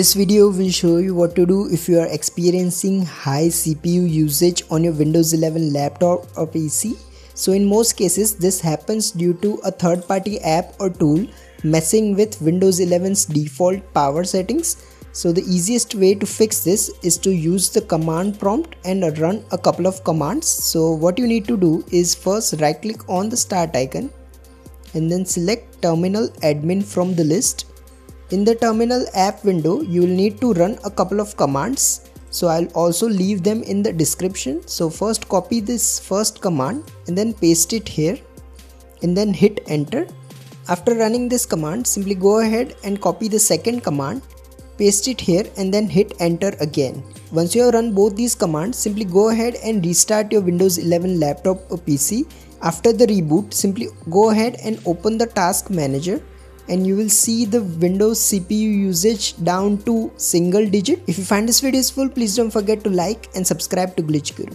This video will show you what to do if you are experiencing high CPU usage on your Windows 11 laptop or PC. So in most cases this happens due to a third-party app or tool messing with Windows 11's default power settings. So the easiest way to fix this is to use the command prompt and run a couple of commands. So what you need to do is first right click on the start icon and then select terminal admin from the list. In the terminal app window, you will need to run a couple of commands. So I'll also leave them in the description. So first copy this first command and then paste it here and then hit enter. After running this command, simply go ahead and copy the second command, paste it here and then hit enter again. Once you have run both these commands, simply go ahead and restart your Windows 11 laptop or PC. After the reboot, simply go ahead and open the task manager and you will see the Windows CPU usage down to single digit. If you find this video useful, please don't forget to like and subscribe to Glitch Guru.